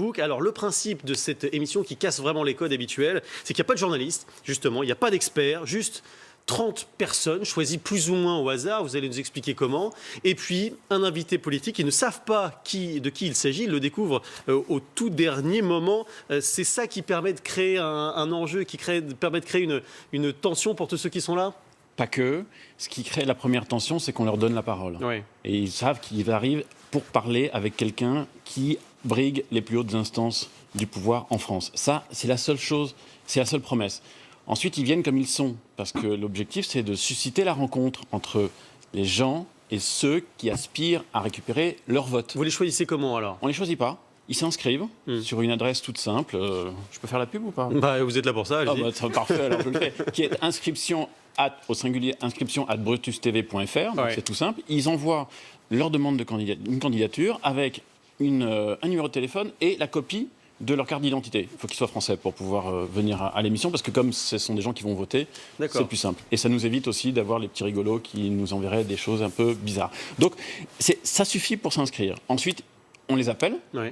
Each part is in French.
Facebook. Alors, le principe de cette émission qui casse vraiment les codes habituels, c'est qu'il n'y a pas de journaliste, justement, il n'y a pas d'experts, juste 30 personnes choisies plus ou moins au hasard, vous allez nous expliquer comment, et puis un invité politique. Ils ne savent pas de qui il s'agit, ils le découvrent au tout dernier moment. C'est ça qui permet de créer un enjeu, permet de créer une tension pour tous ceux qui sont là. Pas que. Ce qui crée la première tension, c'est qu'on leur donne la parole. Oui. Et ils savent qu'ils arrivent pour parler avec quelqu'un qui brigue les plus hautes instances du pouvoir en France. Ça, c'est la seule chose, c'est la seule promesse. Ensuite, ils viennent comme ils sont, parce que l'objectif, c'est de susciter la rencontre entre les gens et ceux qui aspirent à récupérer leur vote. Vous les choisissez comment, alors ? On ne les choisit pas. Ils s'inscrivent sur une adresse toute simple. Je peux faire la pub ou pas ? Vous êtes là pour ça, allez-y. C'est parfait, alors je le fais. Qui est inscription au singulier inscription@brutustv.fr. Donc c'est tout simple. Ils envoient leur demande de une candidature avec un numéro de téléphone et la copie de leur carte d'identité. Il faut qu'ils soient français pour pouvoir venir à l'émission, parce que comme ce sont des gens qui vont voter, c'est plus simple. Et ça nous évite aussi d'avoir les petits rigolos qui nous enverraient des choses un peu bizarres. Donc ça suffit pour s'inscrire. Ensuite, on les appelle. Oui.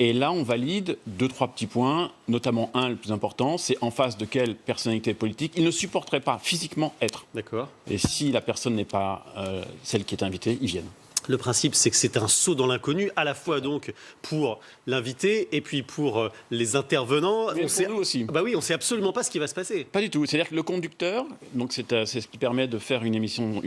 Et là, on valide 2-3 petits points, notamment un, le plus important, c'est en face de quelle personnalité politique ils ne supporteraient pas physiquement être. D'accord. Et si la personne n'est pas celle qui est invitée, ils viennent. Le principe, c'est que c'est un saut dans l'inconnu, à la fois donc pour l'invité et puis pour les intervenants. Mais pour nous aussi. Bah oui, on ne sait absolument pas ce qui va se passer. Pas du tout. C'est-à-dire que le conducteur, donc c'est ce qui permet de faire une émission,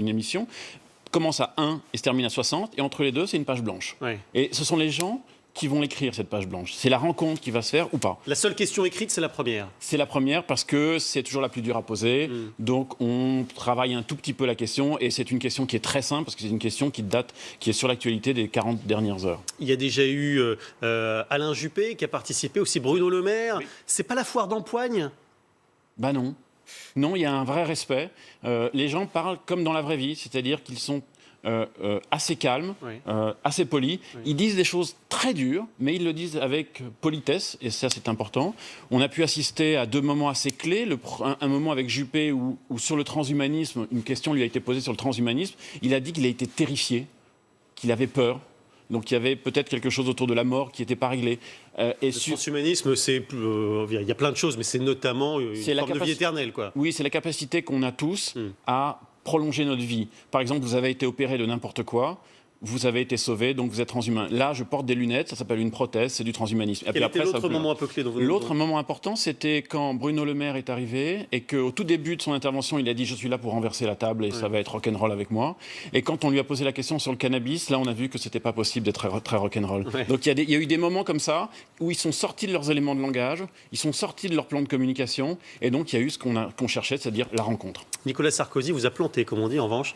commence à 1 et se termine à 60, et entre les deux, c'est une page blanche. Oui. Et ce sont les gens qui vont l'écrire, cette page blanche. C'est la rencontre qui va se faire ou pas. La seule question écrite, c'est la première. C'est la première parce que c'est toujours la plus dure à poser. Donc on travaille un tout petit peu la question, et c'est une question qui est très simple parce que c'est une question qui est sur l'actualité des 40 dernières heures. Il y a déjà eu Alain Juppé qui a participé, aussi Bruno Le Maire. Oui. C'est pas la foire d'empoigne ? Ben non. Non, il y a un vrai respect. Les gens parlent comme dans la vraie vie, c'est-à-dire qu'ils sont assez calmes, oui. Assez polis. Oui. Ils disent des choses très dures, mais ils le disent avec politesse, et ça c'est important. On a pu assister à 2 moments assez clés. Un moment avec Juppé où sur le transhumanisme, une question lui a été posée sur le transhumanisme. Il a dit qu'il a été terrifié, qu'il avait peur. Donc il y avait peut-être quelque chose autour de la mort qui n'était pas réglé. Le transhumanisme, il y a plein de choses, mais c'est notamment une forme de vie éternelle, quoi. Oui, c'est la capacité qu'on a tous à prolonger notre vie. Par exemple, vous avez été opéré de n'importe quoi, vous avez été sauvé, donc vous êtes transhumain. Là, je porte des lunettes, ça s'appelle une prothèse, c'est du transhumanisme. Quel était l'autre moment un peu clé dans votre... L'autre moment important, c'était quand Bruno Le Maire est arrivé et qu'au tout début de son intervention, il a dit « Je suis là pour renverser la table et ça va être rock'n'roll avec moi ». Et quand on lui a posé la question sur le cannabis, là, on a vu que c'était pas possible d'être très rock'n'roll. Ouais. Donc il y a eu des moments comme ça où ils sont sortis de leurs éléments de langage, ils sont sortis de leur plan de communication, et donc il y a eu ce qu'on cherchait, c'est-à-dire la rencontre. Nicolas Sarkozy vous a planté, comme on dit, en revanche.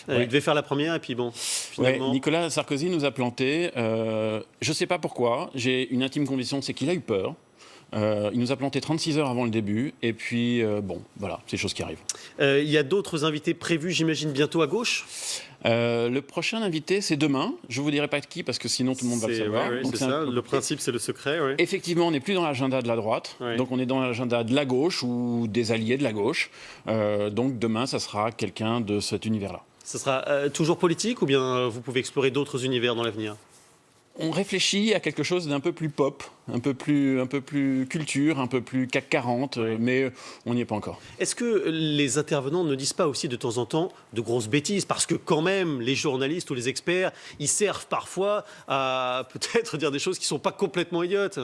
Il devait faire la première, et puis bon, finalement... Ouais, Nicolas Sarkozy nous a planté. Je ne sais pas pourquoi. J'ai une intime conviction, c'est qu'il a eu peur. Il nous a planté 36 heures avant le début. Et puis, bon, voilà, c'est des choses qui arrivent. Il y a d'autres invités prévus, j'imagine, bientôt à gauche ? Le prochain invité, c'est demain. Je ne vous dirai pas de qui, parce que sinon tout le monde va le savoir. Ouais, donc c'est ça. Le principe, c'est le secret. Ouais. Effectivement, on n'est plus dans l'agenda de la droite. Ouais. Donc on est dans l'agenda de la gauche ou des alliés de la gauche. Donc demain, ça sera quelqu'un de cet univers-là. Ce sera toujours politique, ou bien vous pouvez explorer d'autres univers dans l'avenir ? On réfléchit à quelque chose d'un peu plus pop, un peu plus culture, un peu plus CAC 40, mais on n'y est pas encore. Est-ce que les intervenants ne disent pas aussi de temps en temps de grosses bêtises ? Parce que quand même, les journalistes ou les experts, ils servent parfois à peut-être dire des choses qui ne sont pas complètement idiotes.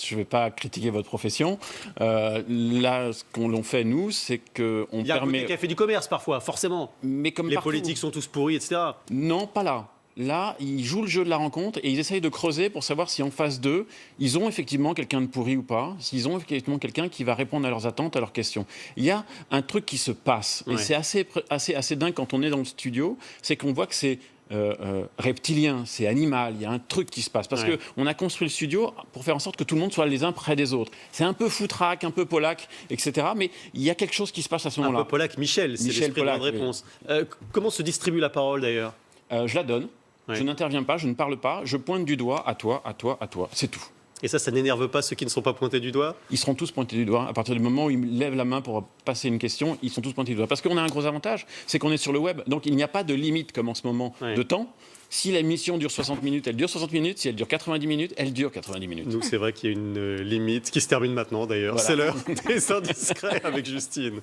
Je ne vais pas critiquer votre profession. Là, ce qu'on fait, nous, c'est qu'on permet... Il y a un côté café du commerce, parfois, forcément. Mais comme les partout. Politiques sont tous pourris, etc. Non, pas là. Là, ils jouent le jeu de la rencontre et ils essayent de creuser pour savoir si en face d'eux, ils ont effectivement quelqu'un de pourri ou pas, s'ils ont effectivement quelqu'un qui va répondre à leurs attentes, à leurs questions. Il y a un truc qui se passe, et c'est assez dingue quand on est dans le studio, c'est qu'on voit que c'est reptilien, c'est animal, il y a un truc qui se passe. Parce qu'on a construit le studio pour faire en sorte que tout le monde soit les uns près des autres. C'est un peu foutraque, un peu Polac, etc. Mais il y a quelque chose qui se passe à ce moment-là. Un peu Polac, Michel, c'est l'esprit de la réponse. Oui. Comment se distribue la parole, d'ailleurs ? Je la donne. Je n'interviens pas, je ne parle pas, je pointe du doigt à toi, à toi, à toi. C'est tout. Et ça n'énerve pas ceux qui ne sont pas pointés du doigt? Ils seront tous pointés du doigt. À partir du moment où ils lèvent la main pour passer une question, ils sont tous pointés du doigt. Parce qu'on a un gros avantage, c'est qu'on est sur le web. Donc il n'y a pas de limite, comme en ce moment, de temps. Si l'émission dure 60 minutes, elle dure 60 minutes. Si elle dure 90 minutes, elle dure 90 minutes. Nous, c'est vrai qu'il y a une limite qui se termine maintenant, d'ailleurs. Voilà. C'est l'heure des indiscrets avec Justine.